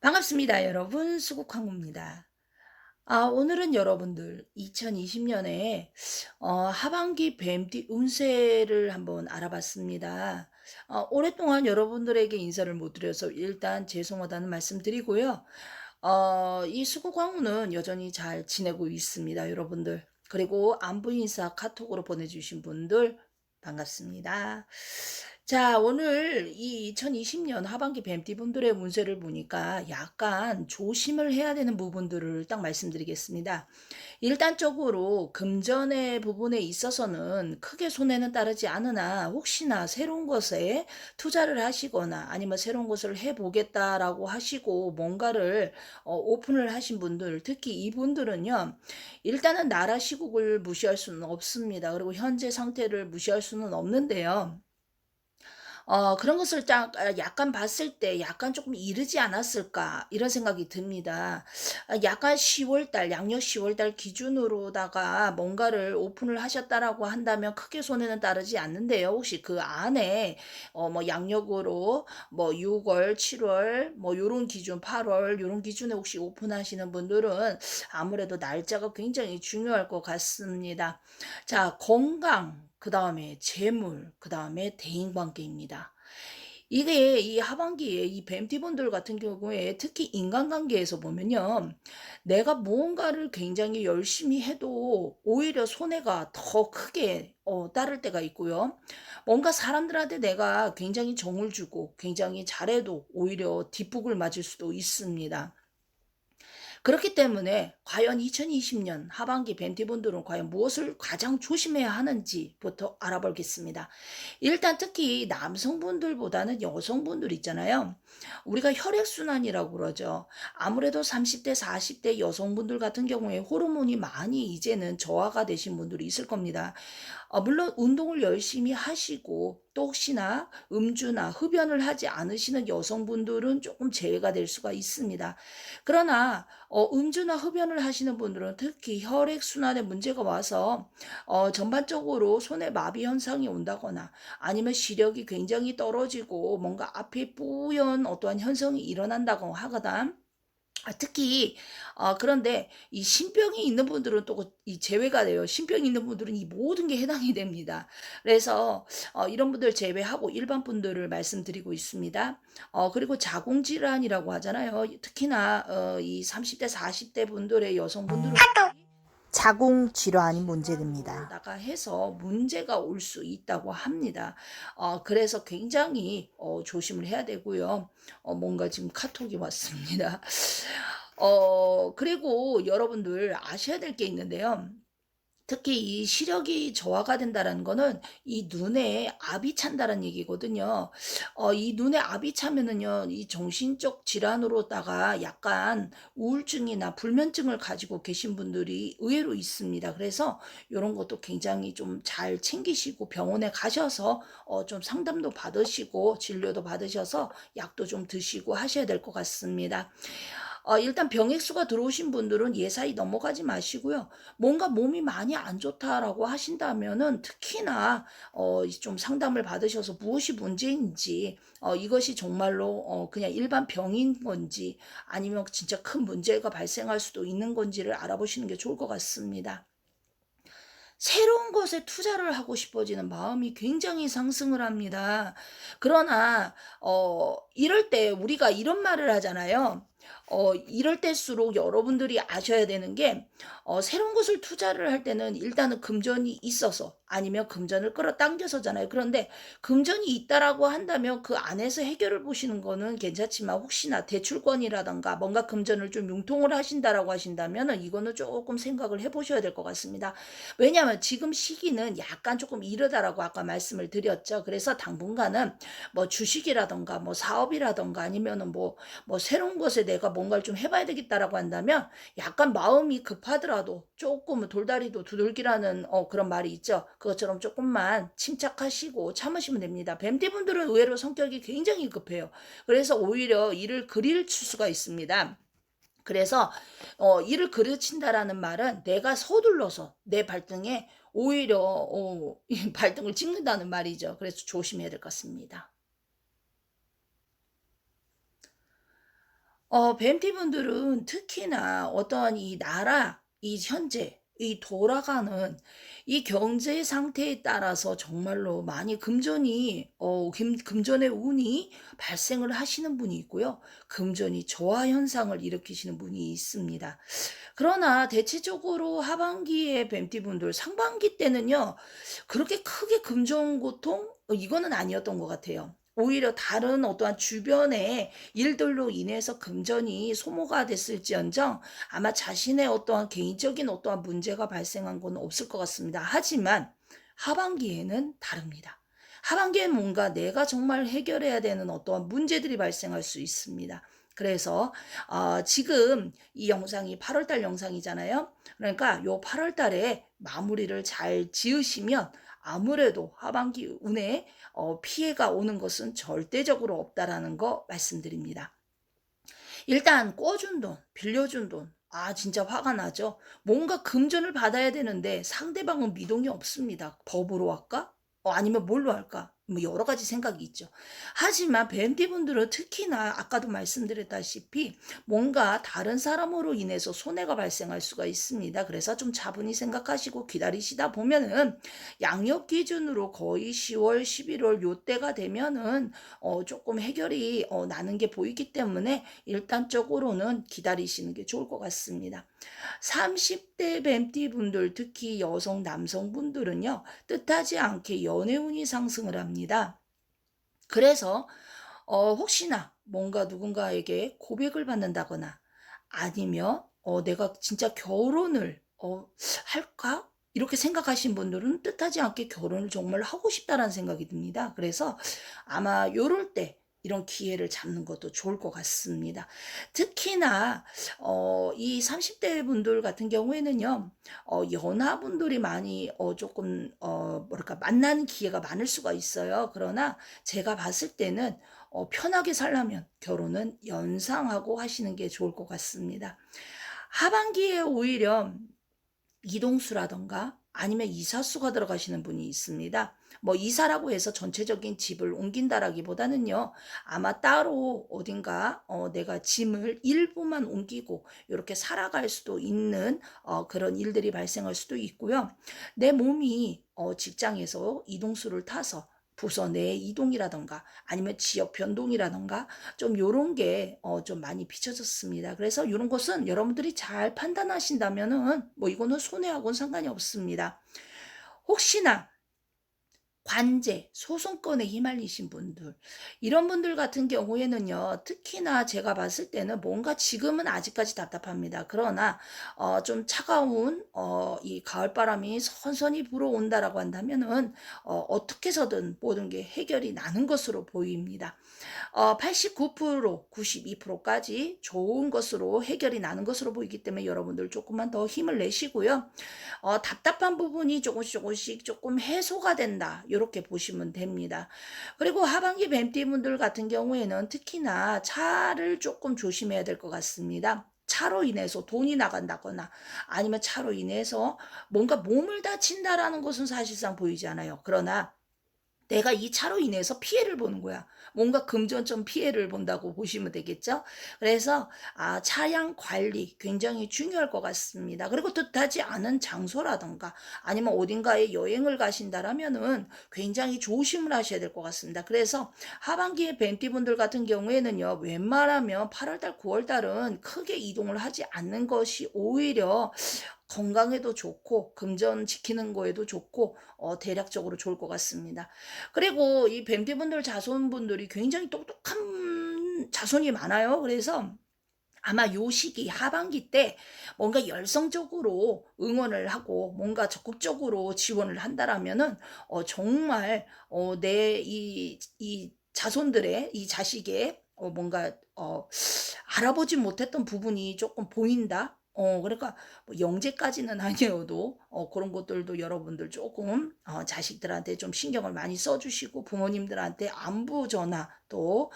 반갑습니다, 여러분. 수국항구입니다. 오늘은 여러분들 2020년에 하반기 뱀띠 운세를 한번 알아봤습니다. 오랫동안 여러분들에게 인사를 못 드려서 일단 죄송하다는 말씀 드리고요. 이 수국항구는 여전히 잘 지내고 있습니다, 여러분들. 그리고 안부 인사 카톡으로 보내주신 분들 반갑습니다. 자, 오늘 이 2020년 하반기 뱀띠분들의 운세를 보니까 약간 조심을 해야 되는 부분들을 딱 말씀드리겠습니다. 일단적으로 금전의 부분에 있어서는 크게 손해는 따르지 않으나 혹시나 새로운 것에 투자를 하시거나 아니면 새로운 것을 해보겠다라고 하시고 뭔가를 오픈을 하신 분들, 특히 이분들은요, 일단은 나라 시국을 무시할 수는 없습니다. 그리고 현재 상태를 무시할 수는 없는데요. 그런 것을 약간 봤을 때 '약간 조금 이르지 않았을까.' 이런 생각이 듭니다. 약간 10월 달 양력 10월 달 기준으로다가 뭔가를 오픈을 하셨다라고 한다면 크게 손해는 따르지 않는데요. 혹시 그 안에 뭐 양력으로 뭐 6 월, 7월 뭐 요런 기준, 8월 요런 기준에 혹시 오픈하시는 분들은 아무래도 날짜가 굉장히 중요할 것 같습니다. 자, 건강, 그다음에 재물, 그다음에 대인관계입니다. 이게 이 하반기에 이 뱀띠분들 같은 경우에 특히 인간관계에서 보면요. 내가 무언가를 굉장히 열심히 해도 오히려 손해가 더 크게 따를 때가 있고요. 뭔가 사람들한테 내가 굉장히 정을 주고 굉장히 잘해도 오히려 뒷북을 맞을 수도 있습니다. 그렇기 때문에 과연 2020년 하반기 벤티분들은 과연 무엇을 가장 조심해야 하는지부터 알아보겠습니다. 일단 특히 남성분들보다는 여성분들 있잖아요. 우리가 혈액순환이라고 그러죠. 아무래도 30대, 40대 여성분들 같은 경우에 호르몬이 많이 이제는 저하가 되신 분들이 있을 겁니다. 물론 운동을 열심히 하시고 또 혹시나 음주나 흡연을 하지 않으시는 여성분들은 조금 제외가 될 수가 있습니다. 그러나 음주나 흡연을 하시는 분들은 특히 혈액순환에 문제가 와서 전반적으로 손에 마비 현상이 온다거나 아니면 시력이 굉장히 떨어지고 뭔가 앞이 뿌연 어떠한 현상이 일어난다고 하거나 특히 그런데 이 신병이 있는 분들은 또 이 제외가 돼요. 신병이 있는 분들은 이 모든 게 해당이 됩니다. 그래서 이런 분들 제외하고 일반 분들을 말씀드리고 있습니다. 그리고 자궁질환이라고 하잖아요. 특히나 이 30대 40대 분들의 여성분들은 자궁 질환이 문제됩니다. 다가 해서 문제가 올 수 있다고 합니다. 그래서 굉장히 조심을 해야 되고요. 뭔가 지금 카톡이 왔습니다. 그리고 여러분들 아셔야 될 게 있는데요. 특히 이 시력이 저하가 된다라는 거는 이 눈에 압이 찬다는 얘기거든요. 이 눈에 압이 차면은요, 이 정신적 질환으로다가 약간 우울증이나 불면증을 가지고 계신 분들이 의외로 있습니다. 그래서 요런 것도 굉장히 좀 잘 챙기시고 병원에 가셔서 좀 상담도 받으시고 진료도 받으셔서 약도 좀 드시고 하셔야 될 것 같습니다. 일단 병액수가 들어오신 분들은 예사히 넘어가지 마시고요. 뭔가 몸이 많이 안 좋다라고 하신다면은 특히나 좀 상담을 받으셔서 무엇이 문제인지 이것이 정말로 그냥 일반 병인 건지 아니면 진짜 큰 문제가 발생할 수도 있는 건지를 알아보시는 게 좋을 것 같습니다. 새로운 것에 투자를 하고 싶어지는 마음이 굉장히 상승을 합니다. 그러나 이럴 때 우리가 이런 말을 하잖아요. 이럴 때일수록 여러분들이 아셔야 되는 게 새로운 것을 투자를 할 때는 일단은 금전이 있어서 아니면 금전을 끌어당겨서잖아요. 그런데 금전이 있다라고 한다면 그 안에서 해결을 보시는 거는 괜찮지만 혹시나 대출권이라든가 뭔가 금전을 좀 융통을 하신다라고 하신다면은 이거는 조금 생각을 해 보셔야 될 것 같습니다. 왜냐하면 지금 시기는 약간 조금 이르다라고 아까 말씀을 드렸죠. 그래서 당분간은 뭐 주식이라든가 뭐 사업이라든가 아니면은 뭐 새로운 것에 내가 뭔가를 좀 해봐야 되겠다라고 한다면 약간 마음이 급하더라도 조금 돌다리도 두들기라는 그런 말이 있죠. 그것처럼 조금만 침착하시고 참으시면 됩니다. 뱀띠분들은 의외로 성격이 굉장히 급해요. 그래서 오히려 일을 그릴 수가 있습니다. 그래서 이를 그르친다라는 말은 내가 서둘러서 내 발등에 오히려 이 발등을 찍는다는 말이죠. 그래서 조심해야 될 것 같습니다. 뱀티분들은 특히나 어떠한 이 나라, 이 현재, 이 돌아가는 이 경제 상태에 따라서 정말로 많이 금전의 운이 발생을 하시는 분이 있고요. 금전이 저하 현상을 일으키시는 분이 있습니다. 그러나 대체적으로 하반기에 뱀띠분들 상반기 때는요. 그렇게 크게 금전 고통 이거는 아니었던 것 같아요. 오히려 다른 어떠한 주변의 일들로 인해서 금전이 소모가 됐을지언정 아마 자신의 어떠한 개인적인 어떠한 문제가 발생한 건 없을 것 같습니다. 하지만 하반기에는 다릅니다. 하반기엔 뭔가 내가 정말 해결해야 되는 어떠한 문제들이 발생할 수 있습니다. 그래서 지금 이 영상이 8월 달 영상이잖아요. 그러니까 요 8월 달에 마무리를 잘 지으시면 아무래도 하반기 운에 피해가 오는 것은 절대적으로 없다라는 거 말씀드립니다. 일단 꿔준 돈, 빌려준 돈. 진짜 화가 나죠. 뭔가 금전을 받아야 되는데 상대방은 미동이 없습니다. 법으로 할까? 아니면 뭘로 할까? 뭐 여러 가지 생각이 있죠. 하지만 밴디분들은 특히나 아까도 말씀드렸다시피 뭔가 다른 사람으로 인해서 손해가 발생할 수가 있습니다. 그래서 좀 차분히 생각하시고 기다리시다 보면은 양력 기준으로 거의 10월, 11월 요때가 되면은 조금 해결이 나는 게 보이기 때문에 일단적으로는 기다리시는 게 좋을 것 같습니다. 30대 뱀띠 분들, 특히 여성, 남성분들은요, 뜻하지 않게 연애운이 상승을 합니다. 그래서, 혹시나 뭔가 누군가에게 고백을 받는다거나 아니면, 내가 진짜 결혼을, 할까? 이렇게 생각하신 분들은 뜻하지 않게 결혼을 정말 하고 싶다라는 생각이 듭니다. 그래서 아마 요럴 때 이런 기회를 잡는 것도 좋을 것 같습니다. 특히나 이 30대 분들 같은 경우에는요. 연하분들이 많이 조금 뭐랄까 만나는 기회가 많을 수가 있어요. 그러나 제가 봤을 때는 편하게 살려면 결혼은 연상하고 하시는 게 좋을 것 같습니다. 하반기에 오히려 이동수라던가 아니면 이사수가 들어가시는 분이 있습니다. 뭐 이사라고 해서 전체적인 집을 옮긴다라기보다는요. 아마 따로 어딘가 내가 짐을 일부만 옮기고 이렇게 살아갈 수도 있는 그런 일들이 발생할 수도 있고요. 내 몸이 직장에서 이동수를 타서 부서 내 이동이라던가 아니면 지역 변동이라던가 좀 요런 게 좀 많이 비춰졌습니다. 그래서 요런 것은 여러분들이 잘 판단하신다면은 뭐 이거는 손해하고는 상관이 없습니다. 혹시나 관제, 소송권에 휘말리신 분들, 이런 분들 같은 경우에는요, 특히나 제가 봤을 때는 뭔가 지금은 아직까지 답답합니다. 그러나, 좀 차가운, 이 가을바람이 선선히 불어온다라고 한다면은, 어떻게 해서든 모든 게 해결이 나는 것으로 보입니다. 89%, 92%까지 좋은 것으로 해결이 나는 것으로 보이기 때문에 여러분들 조금만 더 힘을 내시고요. 답답한 부분이 조금씩 조금 해소가 된다. 이렇게 보시면 됩니다. 그리고 하반기 뱀띠분들 같은 경우에는 특히나 차를 조금 조심해야 될 것 같습니다. 차로 인해서 돈이 나간다거나 아니면 차로 인해서 뭔가 몸을 다친다라는 것은 사실상 보이지 않아요. 그러나 내가 이 차로 인해서 피해를 보는 거야. 뭔가 금전적 피해를 본다고 보시면 되겠죠? 그래서 차량 관리 굉장히 중요할 것 같습니다. 그리고 뜻하지 않은 장소라던가 아니면 어딘가에 여행을 가신다라면은 굉장히 조심을 하셔야 될 것 같습니다. 그래서 하반기에 뱀띠분들 같은 경우에는요. 웬만하면 8월달, 9월달은 크게 이동을 하지 않는 것이 오히려 건강에도 좋고 금전 지키는 거에도 좋고 대략적으로 좋을 것 같습니다. 그리고 이 뱀띠분들 자손분들이 굉장히 똑똑한 자손이 많아요. 그래서 아마 요 시기 하반기 때 뭔가 열성적으로 응원을 하고 뭔가 적극적으로 지원을 한다라면은 정말 내 이 자손들의 이 자식의 뭔가 알아보지 못했던 부분이 조금 보인다. 그러니까 뭐 영재까지는 아니어도 그런 것들도 여러분들 조금 자식들한테 좀 신경을 많이 써주시고 부모님들한테 안부 전화 또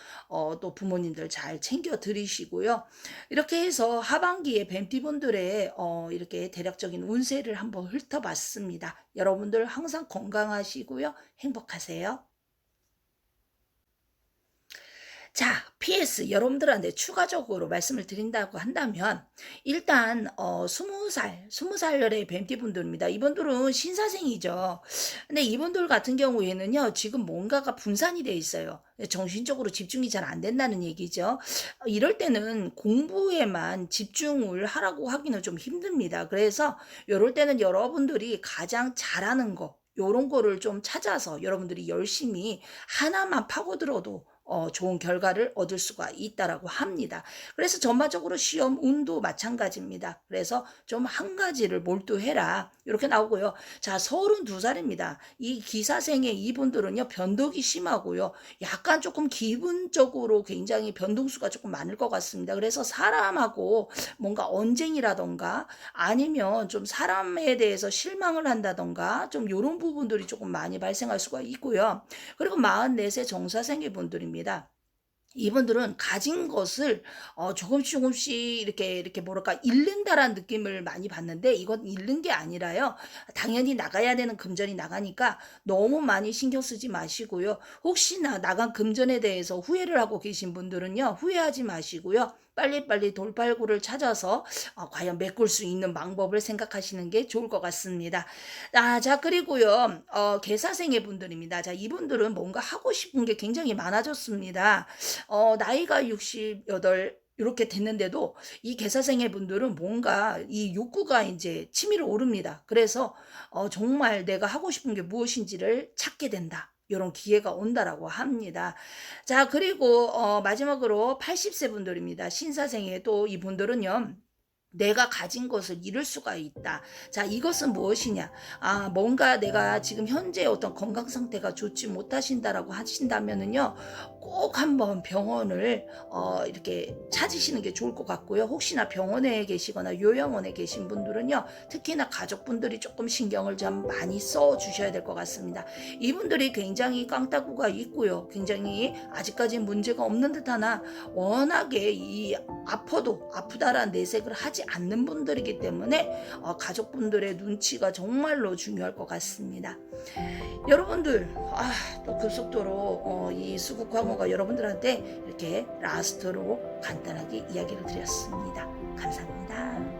부모님들 잘 챙겨 드리시고요. 이렇게 해서 하반기에 뱀띠분들의 이렇게 대략적인 운세를 한번 훑어봤습니다. 여러분들 항상 건강하시고요. 행복하세요. 자, PS 여러분들한테 추가적으로 말씀을 드린다고 한다면 일단 20살의 뱀띠분들입니다. 이분들은 신사생이죠. 근데 이분들 같은 경우에는요. 지금 뭔가가 분산이 돼 있어요. 정신적으로 집중이 잘 안 된다는 얘기죠. 이럴 때는 공부에만 집중을 하라고 하기는 좀 힘듭니다. 그래서 이럴 때는 여러분들이 가장 잘하는 거 요런 거를 좀 찾아서 여러분들이 열심히 하나만 파고들어도 좋은 결과를 얻을 수가 있다라고 합니다. 그래서 전반적으로 시험 운도 마찬가지입니다. 그래서 좀 한 가지를 몰두해라. 이렇게 나오고요. 자, 32살입니다. 이 기사생의 이분들은요, 변덕이 심하고요. 약간 조금 기분적으로 굉장히 변동수가 조금 많을 것 같습니다. 그래서 사람하고 뭔가 언쟁이라던가 아니면 좀 사람에 대해서 실망을 한다던가 좀 이런 부분들이 조금 많이 발생할 수가 있고요. 그리고 44세 정사생의 분들입니다. 이분들은 가진 것을 조금씩 이렇게 뭐랄까 잃는다라는 느낌을 많이 받는데 이건 잃는 게 아니라요. 당연히 나가야 되는 금전이 나가니까 너무 많이 신경 쓰지 마시고요. 혹시나 나간 금전에 대해서 후회를 하고 계신 분들은요. 후회하지 마시고요. 빨리빨리 돌팔구를 찾아서 과연 메꿀 수 있는 방법을 생각하시는 게 좋을 것 같습니다. 자, 그리고요. 개사생의 분들입니다. 자, 이분들은 뭔가 하고 싶은 게 굉장히 많아졌습니다. 나이가 68 이렇게 됐는데도 이 개사생의 분들은 뭔가 이 욕구가 이제 치밀어 오릅니다. 그래서 정말 내가 하고 싶은 게 무엇인지를 찾게 된다. 이런 기회가 온다라고 합니다. 자, 그리고 마지막으로 80세 분들입니다. 신사생의 또 이분들은요. 내가 가진 것을 잃을 수가 있다. 자, 이것은 무엇이냐? 뭔가 내가 지금 현재 어떤 건강 상태가 좋지 못하신다라고 하신다면은요, 꼭 한번 병원을 이렇게 찾으시는 게 좋을 것 같고요. 혹시나 병원에 계시거나 요양원에 계신 분들은요, 특히나 가족분들이 조금 신경을 좀 많이 써 주셔야 될 것 같습니다. 이분들이 굉장히 깡따구가 있고요. 굉장히 아직까지 문제가 없는 듯하나 워낙에 이 아파도 아프다라는 내색을 하지 않는 분들이기 때문에 가족분들의 눈치가 정말로 중요할 것 같습니다. 여러분들 또 급속도로 이 수국 광어가 여러분들한테 이렇게 라스트로 간단하게 이야기를 드렸습니다. 감사합니다.